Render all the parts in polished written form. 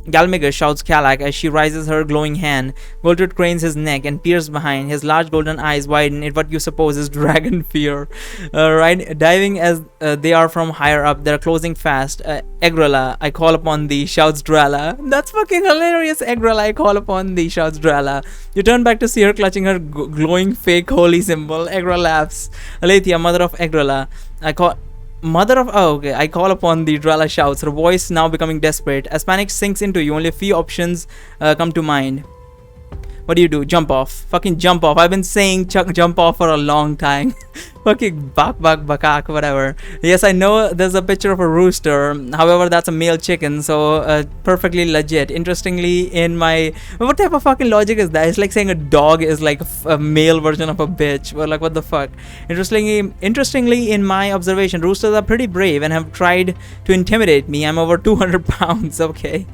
Galmiger, shouts Kalak as she raises her glowing hand. Goltred cranes his neck and peers behind. His large golden eyes widen in what you suppose is dragon fear. Right, diving as they are from higher up, they're closing fast. Egrella, I call upon thee, shouts Drala. That's fucking hilarious. Egrella, I call upon thee, shouts Drala. You turn back to see her clutching her glowing fake holy symbol. Egra laughs. Aletheia, mother of Egrella, I call I call upon the Drala shouts, her voice now becoming desperate. As panic sinks into you, only a few options come to mind. What do? Jump off. Fucking jump off. I've been saying jump off for a long time. Fucking bakak, whatever. Yes, I know there's a picture of a rooster. However, that's a male chicken, so perfectly legit. Interestingly, what type of fucking logic is that? It's like saying a dog is like a male version of a bitch. Or like, what the fuck? Interestingly, in my observation, roosters are pretty brave and have tried to intimidate me. I'm over 200 pounds. Okay.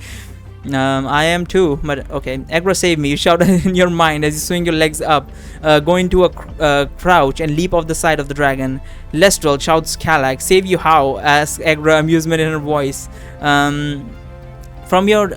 I am too, but okay. Egra, save me, you shout in your mind as you swing your legs up, go into a crouch and leap off the side of the dragon. Lestral, shouts Kalak, save you how? Asks Egra, amusement in her voice. From your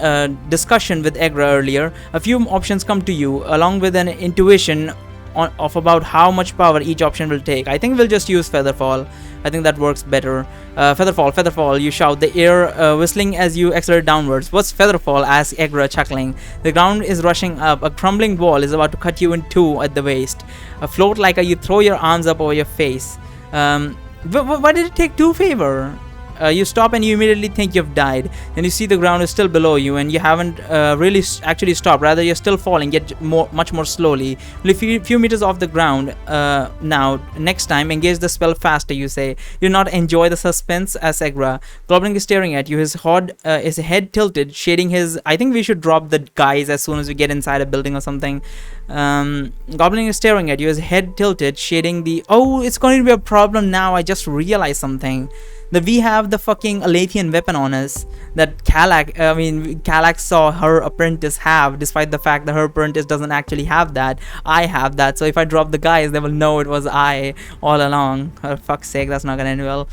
discussion with Egra earlier, a few options come to you, along with an intuition of about how much power each option will take. I think we'll just use Featherfall. I think that works better. Featherfall, you shout, the air whistling as you accelerate downwards. What's Featherfall? Asks Egra, chuckling. The ground is rushing up. A crumbling wall is about to cut you in two at the waist. Float like you throw your arms up over your face. Why did it take two favor? You stop and you immediately think you've died. Then you see the ground is still below you and you haven't really actually stopped. Rather, you're still falling, yet much more slowly. Only few meters off the ground now. Next time, engage the spell faster, you say. You not enjoy the suspense, as Egra. Goblin is staring at you, his head tilted, shading his... I think we should drop the guys as soon as we get inside a building or something. Goblin is staring at you, his head tilted, shading the... Oh, it's going to be a problem now. I just realized something. That we have the fucking Alathian weapon on us that Kalak saw her apprentice have, despite the fact that her apprentice doesn't actually have that. I have that, so if I drop the guys, they will know it was I all along. For fuck's sake, that's not gonna end well.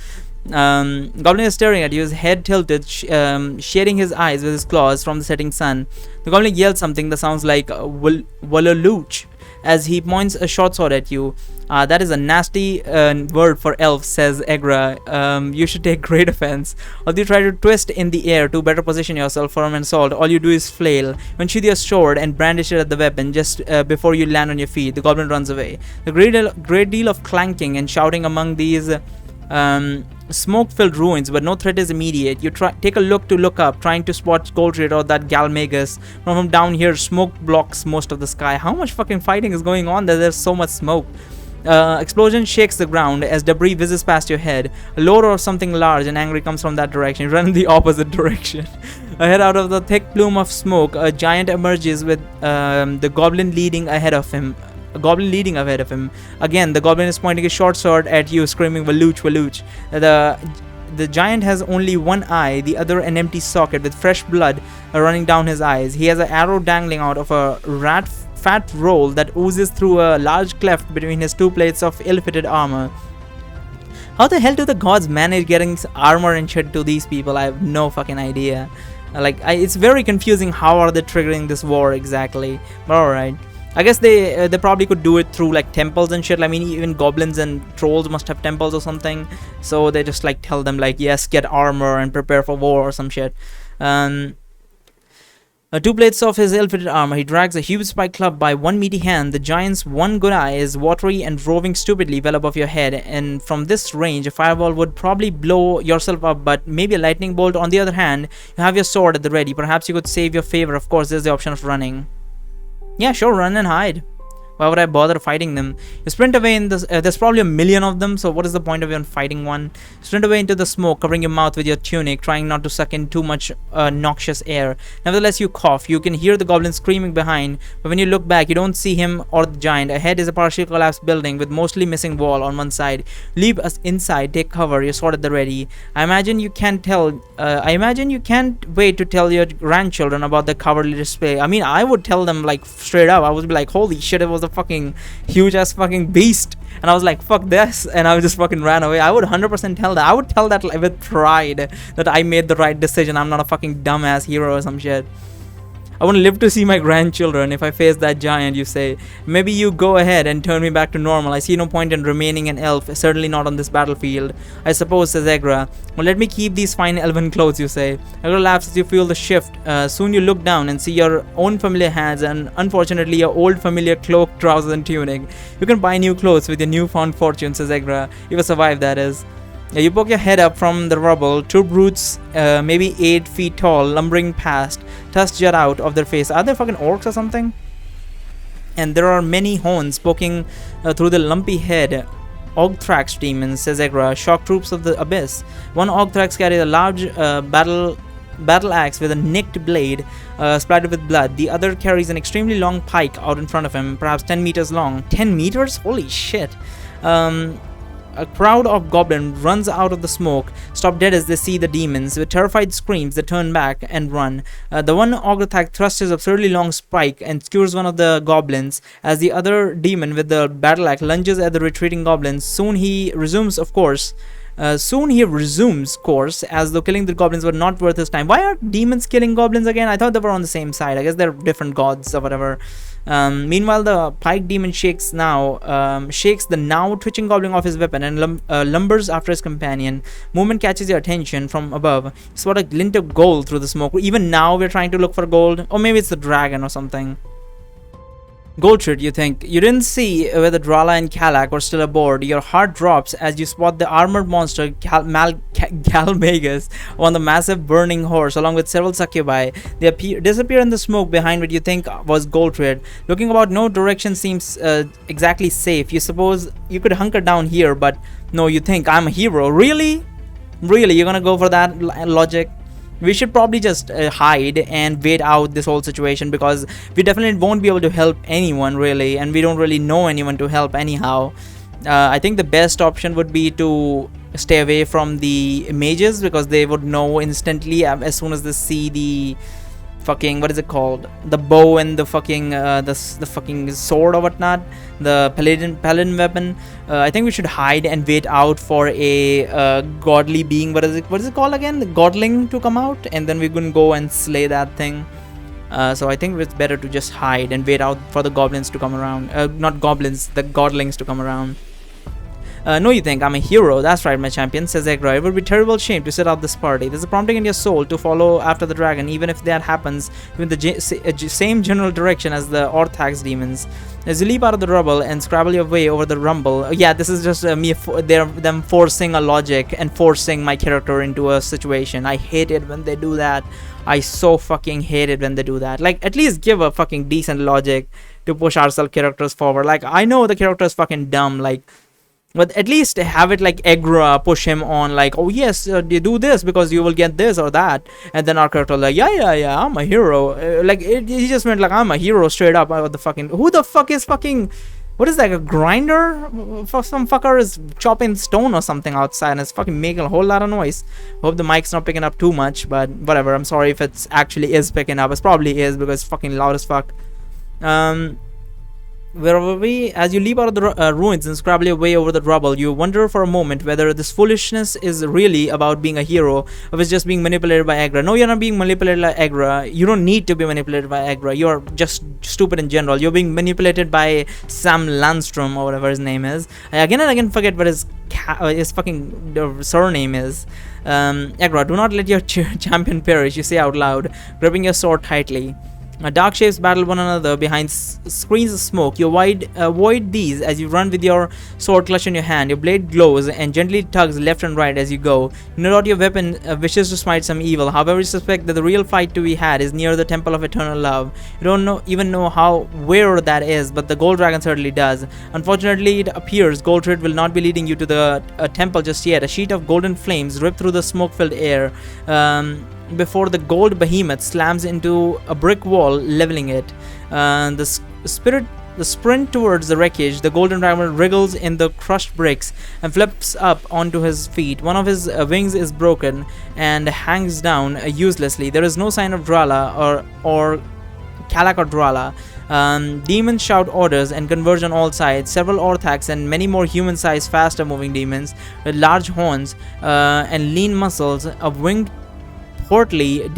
Goblin is staring at you, his head tilted, shading his eyes with his claws from the setting sun. The goblin yells something that sounds like Wallaluch as he points a short sword at you. That is a nasty word for elf, says Egra. You should take great offense. Although you try to twist in the air to better position yourself for an assault, all you do is flail. When sheath your sword and brandish it at the weapon just before you land on your feet, the goblin runs away. The great deal of clanking and shouting among these smoke-filled ruins, but no threat is immediate. You take a look up, trying to spot Goltred or that Galmagus. From down here, smoke blocks most of the sky. How much fucking fighting is going on that there's so much smoke? Explosion shakes the ground as debris whizzes past your head. A lord or something large and angry comes from that direction. You run in the opposite direction. Ahead, out of the thick plume of smoke, a giant emerges with the goblin leading ahead of him. Again, the goblin is pointing a short sword at you, screaming Waluch, Waluch. The giant has only one eye, the other an empty socket with fresh blood running down his eyes. He has an arrow dangling out of a fat roll that oozes through a large cleft between his two plates of ill-fitted armor. How the hell do the gods manage getting armor and shit to these people? I have no fucking idea. It's very confusing. How are they triggering this war exactly? But alright. I guess they probably could do it through like temples and shit. I mean, even goblins and trolls must have temples or something. So they just like tell them like, yes, get armor and prepare for war or some shit. Two plates of his ill-fitted armor, he drags a huge spike club by one meaty hand. The giant's one good eye is watery and roving stupidly well above your head, and from this range a fireball would probably blow yourself up, but maybe a lightning bolt. On the other hand, you have your sword at the ready. Perhaps you could save your favor. Of course, there's the option of running. Yeah, sure, run and hide. Why would I bother fighting them? You sprint away in this. There's probably a million of them, so what is the point of even fighting one? Sprint away into the smoke, covering your mouth with your tunic, trying not to suck in too much noxious air. Nevertheless, you cough. You can hear the goblin screaming behind, but when you look back, you don't see him or the giant. Ahead is a partially collapsed building with mostly missing wall on one side. Leap us inside, take cover, your sword at the ready. I imagine you can't wait to tell your grandchildren about the cowardly display. I mean, I would tell them like straight up. I would be like, holy shit, it was a fucking huge ass fucking beast. And I was like, fuck this, and I just fucking ran away. I would 100% tell that. I would tell that like, with pride that I made the right decision. I'm not a fucking dumbass hero or some shit. I want to live to see my grandchildren if I face that giant, you say. Maybe you go ahead and turn me back to normal. I see no point in remaining an elf, certainly not on this battlefield. I suppose, says Agra. Well, let me keep these fine elven clothes, you say. Agra laughs as you feel the shift. Soon you look down and see your own familiar hands and, unfortunately, your old familiar cloak, trousers, and tunic. You can buy new clothes with your newfound fortune, says Agra. If you survive, that is. You poke your head up from the rubble. Two brutes, maybe 8 feet tall, lumbering past. Tusks jut out of their face. Are they fucking orcs or something? And there are many horns poking through the lumpy head. Ogthrax demons, says Agra, shock troops of the abyss. One Ogthrax carries a large battle axe with a nicked blade splattered with blood. The other carries an extremely long pike out in front of him, perhaps 10 meters long. 10 meters? Holy shit. A crowd of goblins runs out of the smoke, stop dead as they see the demons. With terrified screams, they turn back and run. The one Ogthrax thrusts his absurdly long spike and skewers one of the goblins, as the other demon with the battle axe lunges at the retreating goblins. Soon he resumes course, as though killing the goblins were not worth his time. Why are demons killing goblins again? I thought they were on the same side. I guess they're different gods or whatever. Meanwhile, the pike demon shakes the now twitching goblin off his weapon and lumbers after his companion. Movement catches your attention from above. You spot a glint of gold through the smoke. Even now, we're trying to look for gold. Or maybe it's the dragon or something. Goldshit, you think. You didn't see whether Drala and Kalak were still aboard. Your heart drops as you spot the armored monster Galmagus on the massive burning horse along with several succubi. They disappear in the smoke behind what you think was Goldshit. Looking about no direction seems exactly safe. You suppose you could hunker down here, but no, you think I'm a hero. Really? Really? You're gonna go for that logic? We should probably just hide and wait out this whole situation, because we definitely won't be able to help anyone really, and we don't really know anyone to help anyhow. I think the best option would be to stay away from the mages, because they would know instantly as soon as they see the fucking, what is it called, the bow and the fucking the fucking sword or whatnot, the paladin weapon. I think we should hide and wait out for a godly being, what is it called again, the godling, to come out, and then we can go and slay that thing. So I think it's better to just hide and wait out for the goblins to come around. Not goblins, the godlings to come around. No, you think I'm a hero. That's right, my champion, says Agra. It would be terrible shame to set out this party. There's a prompting in your soul to follow after the dragon, even if that happens in the same general direction as the Orthax demons. As you leap out of the rubble and scrabble your way over the rumble. Yeah, this is just them forcing a logic and forcing my character into a situation. I hate it when they do that. I so fucking hate it when they do that. Like, at least give a fucking decent logic to push ourselves characters forward. Like, I know the character is fucking dumb, like, but at least have it like Agra push him on, like, oh yes, you do this because you will get this or that, and then our character like, yeah, I'm a hero. He just went like, I'm a hero straight up. The fucking, who the fuck is fucking, what is that, a grinder? Some fucker is chopping stone or something outside and it's fucking making a whole lot of noise. Hope the mic's not picking up too much, but whatever. I'm sorry if it's actually is picking up. It probably is, because it's fucking loud as fuck. Where were we? As you leap out of the ruins and scrabble your way over the rubble, you wonder for a moment whether this foolishness is really about being a hero, or it's just being manipulated by Agra. No, you're not being manipulated by Agra. You don't need to be manipulated by Agra. You're just stupid in general. You're being manipulated by Sam Landstrom, or whatever his name is. Again and again forget what his fucking surname is. Agra, do not let your champion perish, you say out loud, gripping your sword tightly. Dark shapes battle one another behind screens of smoke. You avoid these as you run with your sword clutched in your hand. Your blade glows and gently tugs left and right as you go. You know that your weapon wishes to smite some evil. However, you suspect that the real fight to be had is near the Temple of Eternal Love. You don't even know where that is, but the Gold Dragon certainly does. Unfortunately, it appears Goldshit will not be leading you to the temple just yet. A sheet of golden flames rip through the smoke-filled air. Before the gold behemoth slams into a brick wall, leveling it. The sprint towards the wreckage, the golden dragon wriggles in the crushed bricks and flips up onto his feet. One of his wings is broken and hangs down uselessly. There is no sign of Drala or Kalakadrala. Demons shout orders and converge on all sides. Several Orthacs and many more human-sized, faster-moving demons with large horns and lean muscles. A winged portly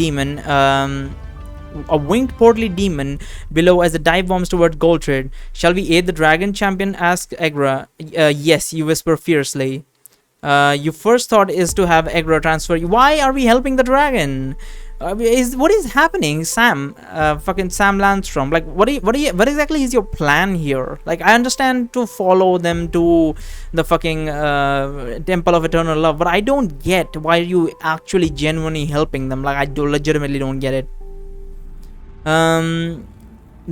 demon below as the dive bombs toward Goltrid. Shall we aid the dragon? Champion asks Egra. Yes, you whisper fiercely. Your first thought is to have Egra transfer you. Why are we helping the dragon? What is happening, Sam? Fucking Sam Landstrom. Like, what exactly is your plan here? Like, I understand to follow them to the fucking Temple of Eternal Love, but I don't get why you actually genuinely helping them. Like, I legitimately don't get it.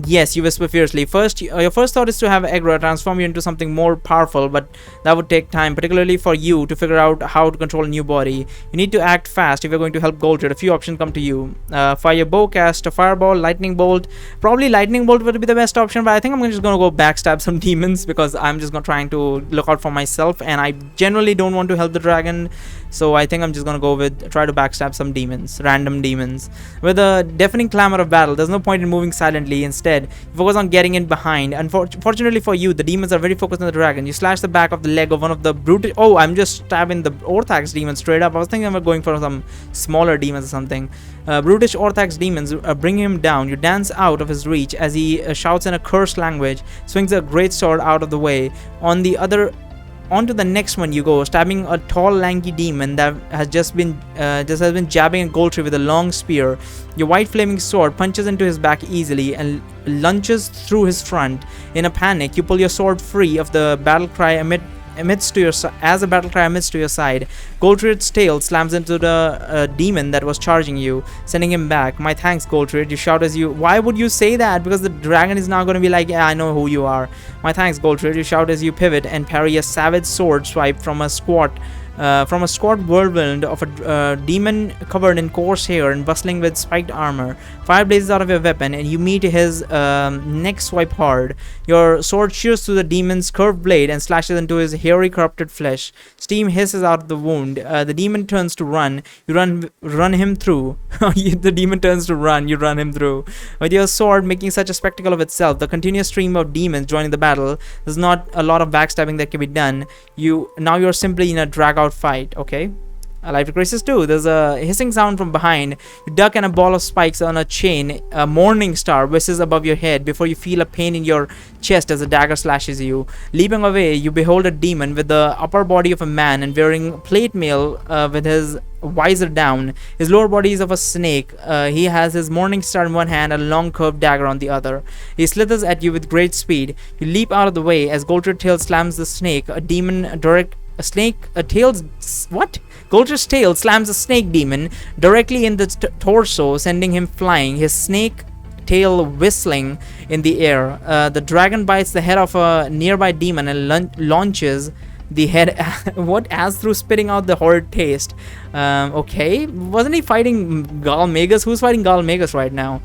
Yes, you whisper fiercely. First, your first thought is to have Egra transform you into something more powerful, but that would take time, particularly for you to figure out how to control a new body. You need to act fast if you're going to help Goltrid. A few options come to you. Fire bow, cast a fireball, lightning bolt. Probably lightning bolt would be the best option, but I think I'm just going to go backstab some demons because I'm just trying to look out for myself, and I generally don't want to help the dragon. So I think I'm just gonna go with try to backstab some demons, random demons. With a deafening clamor of battle, there's no point in moving silently. Instead, focus on getting in behind. Unfortunately for you, the demons are very focused on the dragon. You slash the back of the leg of one of the brutish. Oh, I'm just stabbing the Orthax demon straight up. I was thinking about going for some smaller demons or something. Brutish Orthax demons bring him down. You dance out of his reach as he shouts in a cursed language, swings a great sword out of the way. Onto the next one you go, stabbing a tall, lanky demon that has just been jabbing at Goltrid with a long spear. Your white flaming sword punches into his back easily and lunges through his front. In a panic, you pull your sword free of the battle cry amidst to your side. Goltrid's tail slams into the demon that was charging you, sending him back. My thanks, Goltrid. You shout as you. Why would you say that? Because the dragon is now going to be like, yeah, I know who you are. My thanks, Goltrid. You shout as you pivot and parry a savage sword swipe from a squat whirlwind of a demon covered in coarse hair and bustling with spiked armor. Fire blazes out of your weapon and you meet his neck swipe hard. Your sword shears through the demon's curved blade and slashes into his hairy, corrupted flesh. Steam hisses out of the wound. The demon turns to run. You run him through. The demon turns to run. You run him through. With your sword making such a spectacle of itself, the continuous stream of demons joining the battle, there's not a lot of backstabbing that can be done. You're simply in a drag out fight. Okay, Life Crisis 2. There's a hissing sound from behind. You duck and a ball of spikes on a chain, a morning star whistles above your head before you feel a pain in your chest as a dagger slashes you. Leaping away, you behold a demon with the upper body of a man and wearing plate mail with his visor down. His lower body is of a snake. He has his morning star in one hand and a long curved dagger on the other. He slithers at you with great speed. You leap out of the way as Goltrid's tail slams the snake. Goltrid's tail slams a snake demon directly in the torso, sending him flying, his snake tail whistling in the air. The dragon bites the head of a nearby demon and launches the head as through spitting out the horrid taste. Okay, wasn't he fighting Galmagus? Who's fighting Galmagus right now?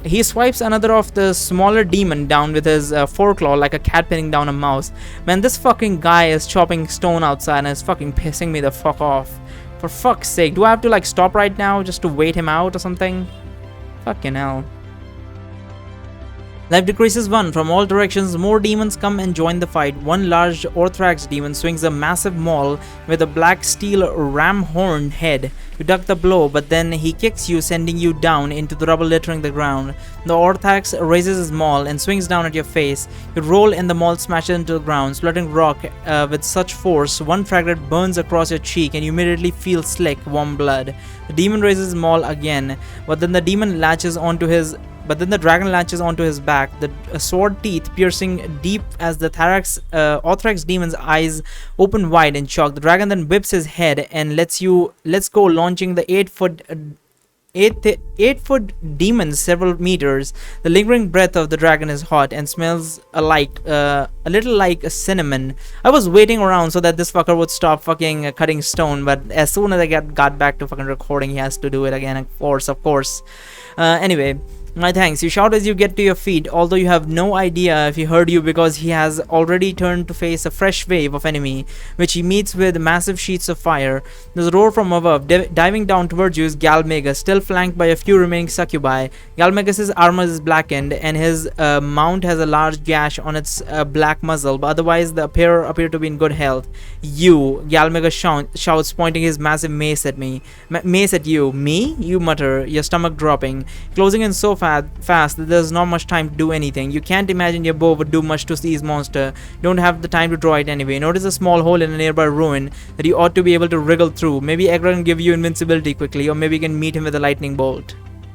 He swipes another of the smaller demon down with his foreclaw like a cat pinning down a mouse. Man, this fucking guy is chopping stone outside and is fucking pissing me the fuck off. For fuck's sake, do I have to like stop right now just to wait him out or something? Fucking hell. Life decreases 1. From all directions, more demons come and join the fight. One large Orthrax demon swings a massive maul with a black steel ram-horned head. You duck the blow, but then he kicks you, sending you down into the rubble littering the ground. The Orthax raises his maul and swings down at your face. You roll and the maul smashes into the ground, splintering rock with such force. One fragment burns across your cheek and you immediately feel slick, warm blood. The demon raises his maul again, but then the dragon latches onto his back, the sword teeth piercing deep as the Orthrax demon's eyes open wide in shock. The dragon then whips his head and lets go, launching the 8-foot demon several meters. The lingering breath of the dragon is hot and smells a little like a cinnamon. I was waiting around so that this fucker would stop fucking cutting stone, but as soon as I got back to fucking recording, he has to do it again, of course. Anyway, My thanks. You shout as you get to your feet, although you have no idea if he heard you because he has already turned to face a fresh wave of enemy, which he meets with massive sheets of fire. There's a roar from above. Diving down towards you is Galmagus, still flanked by a few remaining succubi. Galmagus' armor is blackened, and his mount has a large gash on its black muzzle, but otherwise the pair appear to be in good health. You, Galmagus shouts, pointing his massive mace at me. Mace at you. Me? You mutter, your stomach dropping. Closing in so fast that there's not much time to do anything. You can't imagine your bow would do much to these monster. Don't have the time to draw it anyway. Notice a small hole in a nearby ruin that you ought to be able to wriggle through. Maybe Egra can give you invincibility quickly, or maybe you can meet him with a lightning bolt.